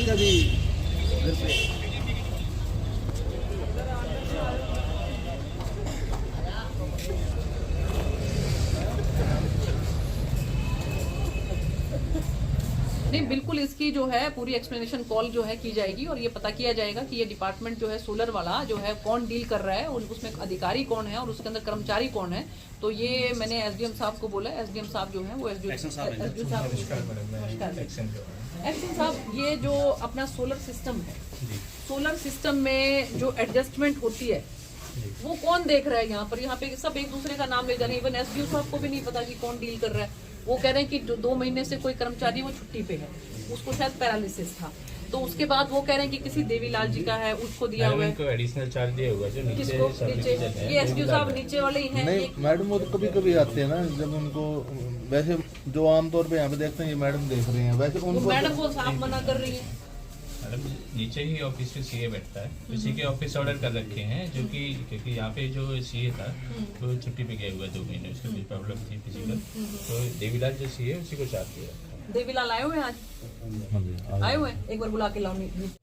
कभी घर पे। नहीं, बिल्कुल इसकी जो है पूरी एक्सप्लेनेशन कॉल जो है की जाएगी और ये पता किया जाएगा कि ये डिपार्टमेंट जो है सोलर वाला जो है कौन डील कर रहा है और उसमें अधिकारी कौन है और उसके अंदर कर्मचारी कौन है। तो ये मैंने एसडीएम साहब को बोला, एसडीएम साहब जो है वो एक्शन साहब, ये जो अपना सोलर सिस्टम है, सोलर सिस्टम में जो एडजस्टमेंट होती है वो कौन देख रहा है? यहाँ पे सब एक दूसरे का नाम ले जा रहे हैं। इवन एसडीओ साहब को भी नहीं पता कि कौन डील कर रहा है। वो कह रहे हैं कि जो 2 महीने से कोई कर्मचारी वो छुट्टी पे है, उसको शायद पैरालिसिस था। तो उसके बाद वो कह रहे हैं कि किसी देवीलाल जी का है, उसको दिया हुआ है। एडिशनल चार्ज दिया हुआ जो नीचे ये एसडीओ साहब नीचे वाले ही हैं। नहीं मैडम, वो तो कभी कभी आते हैं ना, जब उनको वैसे जो आमतौर पे यहाँ पे देखते हैं ये मैडम देख रहे हैं, वैसे उनको मैडम को साफ मना कर रही है। मैडम नीचे ही ऑफिस में सीए बैठता है, उसी के ऑफिस ऑर्डर कर रखे हैं जो कि क्योंकि यहाँ पे जो सीए था वो छुट्टी पे गया हुआ 2 महीने, उसको कुछ प्रॉब्लम थी फिजिकल, तो देवीलाल जो सीए उसी को चार्ज दिया। देवीलाल आए हुए हैं आज? आए हुए हैं, एक बार बुला के लाओ।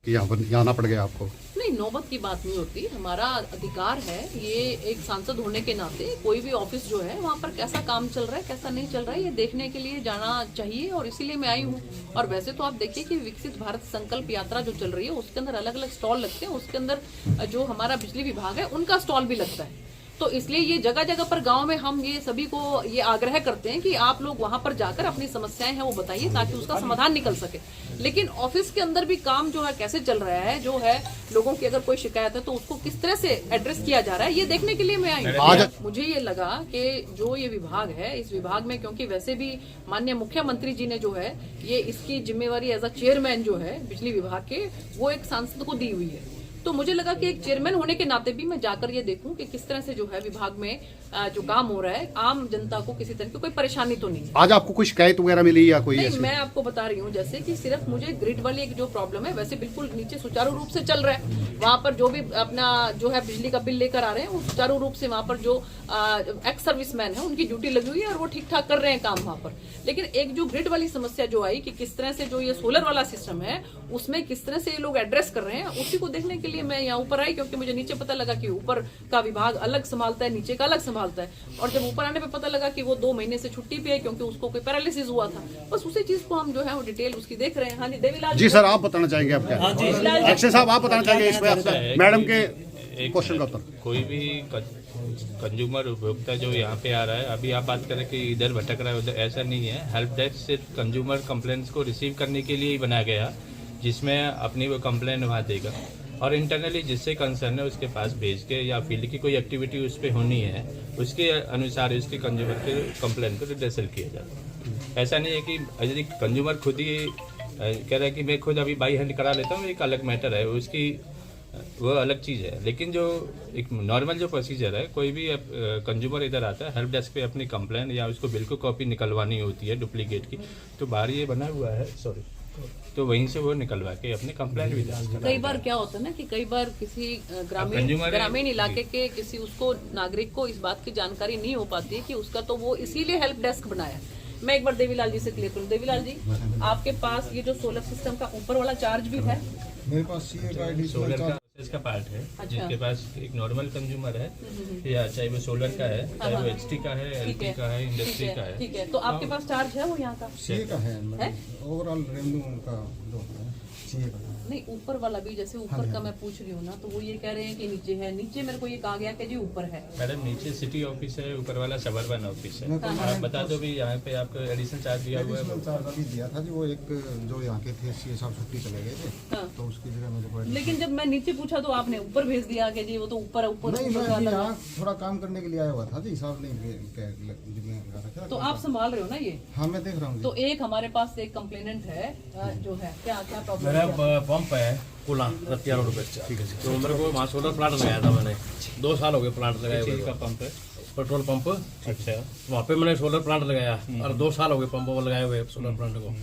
यहाँ पर जाना पड़ गया आपको? नहीं, नौबत की बात नहीं होती, हमारा अधिकार है। ये एक सांसद होने के नाते कोई भी ऑफिस जो है वहाँ पर कैसा काम चल रहा है कैसा नहीं चल रहा है ये देखने के लिए जाना चाहिए और इसीलिए मैं आई हूँ। और वैसे तो आप देखिए कि विकसित भारत संकल्प यात्रा जो चल रही है उसके अंदर अलग अलग स्टॉल लगते हैं, उसके अंदर जो हमारा बिजली विभाग है उनका स्टॉल भी लगता है। तो इसलिए ये जगह जगह पर गांव में हम ये सभी को ये आग्रह करते हैं कि आप लोग वहां पर जाकर अपनी समस्याएं हैं वो बताइए ताकि उसका समाधान निकल सके। लेकिन ऑफिस के अंदर भी काम जो है कैसे चल रहा है, जो है लोगों की अगर कोई शिकायत है तो उसको किस तरह से एड्रेस किया जा रहा है ये देखने के लिए मैं आई हूँ। मुझे ये लगा कि जो ये विभाग है, इस विभाग में क्योंकि वैसे भी माननीय मुख्यमंत्री जी ने जो है ये इसकी जिम्मेवारी एज अ चेयरमैन जो है बिजली विभाग के वो एक सांसद को दी हुई है। तो मुझे लगा कि एक चेयरमैन होने के नाते भी मैं जाकर ये देखूं कि किस तरह से जो है विभाग में जो काम हो रहा है आम जनता को किसी तरह की कोई परेशानी तो नहीं है। आज आपको कोई शिकायत वगैरह मिली या कोई? नहीं, मैं आपको बता रही हूँ जैसे कि सिर्फ मुझे ग्रिड वाली एक जो प्रॉब्लम है, वैसे बिल्कुल नीचे सुचारू रूप से चल रहा है। वहाँ पर जो भी अपना जो है बिजली का बिल लेकर आ रहे हैं वो सुचारू रूप से वहाँ पर जो एक्स सर्विसमैन है उनकी ड्यूटी लगी हुई है और वो ठीक ठाक कर रहे हैं काम वहाँ पर। लेकिन एक जो ग्रिड वाली समस्या जो आई कि किस तरह से जो ये सोलर वाला सिस्टम है उसमें किस तरह से ये लोग एड्रेस कर रहे हैं, उसी को देखने के लिए मैं यहाँ ऊपर आई, क्योंकि मुझे नीचे पता लगा कि ऊपर का विभाग अलग संभालता है, नीचे का अलग संभालता है। और जब ऊपर आने पे पता लगा कि वो 2 महीने से छुट्टी पे है क्योंकि उसको कोई पैरालिसिस हुआ था। बस उसी चीज को हम जो है वो डिटेल उसकी देख रहे हैं। हाँ जी, देवीलाल जी सर, आप बताना चाहेंगे? आप क्या? एक्शन साहब, आप बताना चाहेंगे इस पे मैडम के क्वेश्चन का उत्तर? कोई भी कंज्यूमर उपभोक्ता जो यहाँ पे आ रहा है, अभी आप बात करें कि इधर भटक रहा है उधर, ऐसा नहीं है। हेल्प डेस्क सिर्फ कंज्यूमर कंप्लेंट्स को रिसीव करने के लिए ही बनाया गया, जिसमें अपनी वो कंप्लेंट वहाँ देगा और इंटरनली जिससे कंसर्न है उसके पास भेज के या फील्ड की कोई एक्टिविटी उस पर होनी है उसके अनुसार उसके कंज्यूमर के कंप्लेंट को रिड्रेसल किया जाता है। ऐसा नहीं है कि यदि कंज्यूमर खुद ही कह रहा है कि मैं खुद अभी बाई हैंड करा लेता हूँ, एक अलग मैटर है, उसकी वो अलग चीज़ है। लेकिन जो एक नॉर्मल जो प्रोसीजर है, कोई भी कंज्यूमर इधर आता है हेल्प डेस्क पे अपनी कंप्लेंट या उसको बिल को कॉपी निकलवानी होती है डुप्लीकेट की, तो बाहर ये बना हुआ है तो वहीं से वो निकलवा के अपने कंप्लेंट भी दे। कई बार क्या होता है ना कि कई बार किसी ग्रामीण इलाके के किसी उसको नागरिक को इस बात की जानकारी नहीं हो पाती है कि उसका तो वो इसीलिए हेल्प डेस्क बनाया। मैं एक बार देवीलाल जी से क्लियर करूँ। देवीलाल जी, आपके पास ये जो सोलर सिस्टम का ऊपर वाला चार्ज भी है? मेरे पास सीए का सोलर का इसका पार्ट है। अच्छा। जिसके पास एक नॉर्मल कंज्यूमर है या चाहे वो सोलर का है, चाहे वो एचटी का है, एलपी का है, इंडस्ट्री का है। ठीक है, तो आपके पास चार्ज है वो यहाँ का? सीए का है ओवरऑल रेवेन्यू का जो है सीए का। नहीं, ऊपर वाला भी जैसे ऊपर का मैं पूछ रही हूँ ना, तो वो ये कह रहे हैं कि नीचे है। नीचे मेरे को ये कहा गया कि जी ऊपर है। मैडम नीचे सिटी ऑफिस है, ऊपर वाला सबर्बन ऑफिस है। आप बता दो भी यहाँ पे आपको एडिशनल चार्ज दिया हुआ है? चार्ज अभी दिया था जी, वो एक जो यहाँ के थे सीए साहब छुट्टी चले गए थे, तो उसकी जगह मुझे। लेकिन जब मैं नीचे पूछा तो आपने ऊपर भेज दिया कि जी वो तो ऊपर नहीं, मैं यहाँ थोड़ा काम करने के लिए आया हुआ था जी, साहब ने तो आप संभाल रहे हो ना ये? हाँ, मैं देख रहा हूँ। तो एक हमारे पास एक कंप्लेनेंट है जो है क्या प्रॉब्लम है? पंप है कुला रतिया रोड पे। ठीक है, तो मेरे को वहाँ सोलर प्लांट लगाया था मैंने, 2 साल हो गए प्लांट लगाए हुए। का पंप है पेट्रोल पंप। अच्छा। वहाँ पे मैंने सोलर प्लांट लगाया और 2 साल हो गए पंप लगाए हुए सोलर प्लांट को,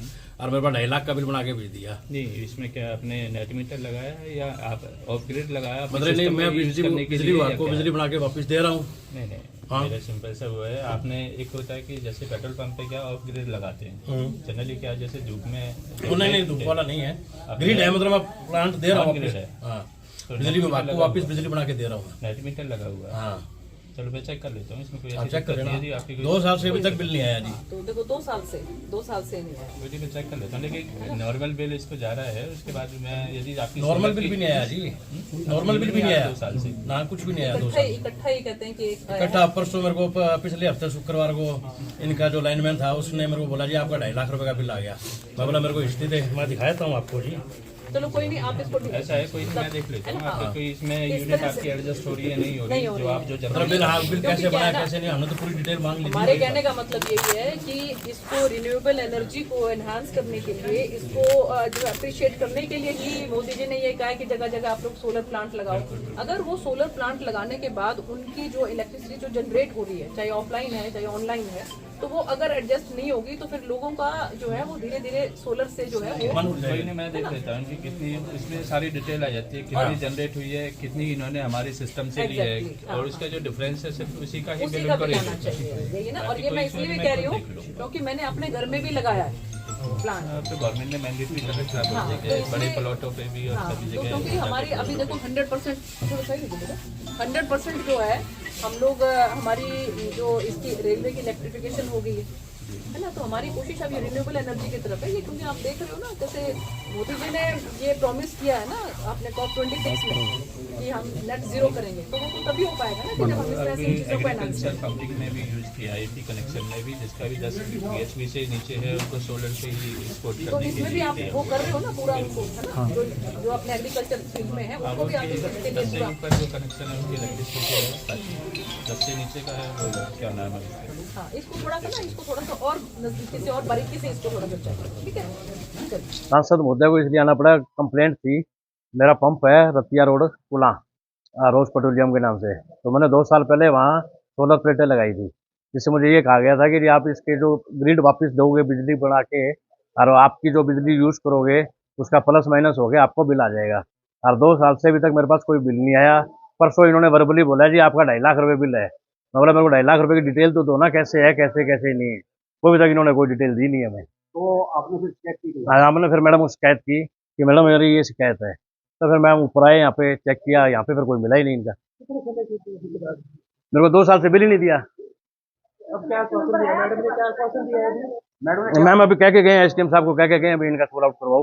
और मेरे पास 2.5 लाख का बिल बना के भेज दिया। नहीं, इसमें क्या आपने नेट मीटर लगाया है या आप ऑफ ग्रिड लगाया? मतलब नहीं, मैं बिजली विभाग को बिजली बना के वापस दे रहा हूँ। नहीं, हाँ। मेरा सिंपल सा वो है, आपने एक होता है कि जैसे पेट्रोल पंप पे क्या ऑफ ग्रिड लगाते हैं जनरली, क्या जैसे धूप में नहीं, धूप वाला नहीं है, ग्रिड है, मतलब मैं प्लांट दे रहा हूँ ग्रिड है। हाँ, बिजली विभाग को वापस बिजली बना के दे रहा हूँ। नेट मीटर लगा हुआ है। हाँ, चलो मैं चेक कर लेता हूँ, इसमें कोई आप ऐसी चेक कर दिक्कत नहीं है जी। लेना। आपकी 2 साल से अभी तक बिल नहीं आया जी। तो देखो 2 साल से नहीं आया। जी मैं चेक कर लेता हूँ, लेकिन नॉर्मल बिल इसको जा रहा है। उसके बाद मैं यदि आपकी नॉर्मल बिल भी नहीं आया जी, नॉर्मल बिल भी नहीं आया 2 साल से। ना, कुछ भी नहीं आया 2 साल। इकट्ठा ही कहते हैं कि इकट्ठा परसों मेरे को पिछले हफ्ते शुक्रवार को इनका जो लाइनमैन था उसने मेरे को बोला जी आपका 2.5 लाख रुपए का बिल आ गया। मैं बोला मेरे को हिस्ट्री दे, मैं दिखाया था आपको जी। चलो कोई नहीं, आप इसको ऐसा है कोई, मैं देख लेता हूँ आपको कोई इसमें यूनिट आपकी एडजस्ट हो रही है नहीं हो रही, जो आप जो मतलब बिल, हाँ, बिल कैसे बनाया कैसे नहीं, हमने तो पूरी डिटेल मांग ली। हमारे कहने का मतलब यही है कि इसको रिन्यूएबल एनर्जी को एनहांस करने के लिए, इसको जो अप्रिशिएट करने के लिए ही मोदी जी ने ये कहा है कि जगह जगह आप लोग सोलर प्लांट लगाओ। अगर वो सोलर प्लांट लगाने के बाद उनकी जो इलेक्ट्रिसिटी जो जनरेट हो रही है, चाहे ऑफलाइन है चाहे ऑनलाइन है, तो वो अगर एडजस्ट नहीं होगी तो फिर लोगों का जो है वो धीरे धीरे सोलर से जो है वो कोई नहीं, मैं देख लेता हूँ कि कितनी इसमें सारी डिटेल आ जाती है, कितनी जनरेट हुई है, कितनी इन्होंने हमारे सिस्टम से ली है, और उसका जो डिफरेंस है सिर्फ उसी का ही उसी बिल का उनको भी रेट आना है। चाहिए, यही ना। और ये मैं इसलिए भी कह रही हूँ क्योंकि मैंने अपने घर में भी लगाया है प्लांट। तो गवर्नमेंट ने मैंडेटरी कर रखा है हाँ, बहुत तो जगह, इसमें- बड़े प्लॉटों पे भी और हाँ, सभी तो जगह। क्योंकि हमारी अभी देखो 100% थोड़ा सही नहीं बोलेगा, 100% जो है हम लोग हमारी जो इसकी रेलवे की इलेक्ट्रिफिकेशन हो गई है ना, तो हमारी कोशिश अभी रिन्यूएबल एनर्जी की तरफ है। ये क्योंकि आप देख रहे हो ना, जैसे मोदी जी ने ये प्रॉमिस किया है ना अपने COP26 में कि हम नेट जीरो करेंगे, तो वो तो तभी हो पाएगा ना कि जब हम इस तरह से इन चीजों को एनहांस एग्रीकल्चर पंपिंग में भी यूज किया आईपी कनेक्शन में भी, जिसका भी 10 bhp से नीचे है उनको सोलर से ही एक्सपोर्ट तो करने के इसमें भी लिए आप वो कर रहे हो ना पूरा उनको, है ना, जो अपने एग्रीकल्चर फील्ड में है उसको भी आप इसके लिए 10 से पूरा, ऊपर जो कनेक्शन है उनकी इलेक्ट्रिसिटी है, 10 से नीचे का है वो क्या नाम है उसका? हाँ, इसको थोड़ा सा ना, इसको थोड़ा सा और नजदीकी से और बारीकी से इसको थोड़ा सा चेक, ठीक है। चलिए, सांसद महोदय को इसलिए आना पड़ा, कंप्लेंट थी। मेरा पंप है रतिया रोड कुला, रोज पेट्रोलियम के नाम से। तो मैंने 2 साल पहले वहाँ सोलर प्लेटें लगाई थी, जिससे मुझे ये कहा गया था कि आप इसके जो ग्रिड वापस दोगे बिजली बना के, और आपकी जो बिजली यूज़ करोगे उसका प्लस माइनस हो गया आपको बिल आ जाएगा। और 2 साल से अभी तक मेरे पास कोई बिल नहीं आया। परसों इन्होंने वर्बली बोला जी आपका 2.5 लाख रुपये बिल है। मैं बोला मेरे को 2.5 लाख रुपये की डिटेल तो दो ना, कैसे है कैसे कैसे नहीं है। वो अभी तक इन्होंने कोई डिटेल दी नहीं हमें। तो आपने फिर चेक की? हाँ, हमने फिर मैडम को शिकायत की कि मैडम मेरी ये शिकायत है। तो फिर मैम ऊपर आए, यहाँ पे चेक किया, यहाँ पे फिर कोई मिला ही नहीं इनका। मेरे को 2 साल से बिल ही नहीं दिया। अब क्या आश्वासन दिया मैडम ने, क्या आश्वासन दिया है? मैडम ने मैम अभी कह के गए एसडीएम साहब को कह के गए अभी इनका सोल्व आउट करवाओ।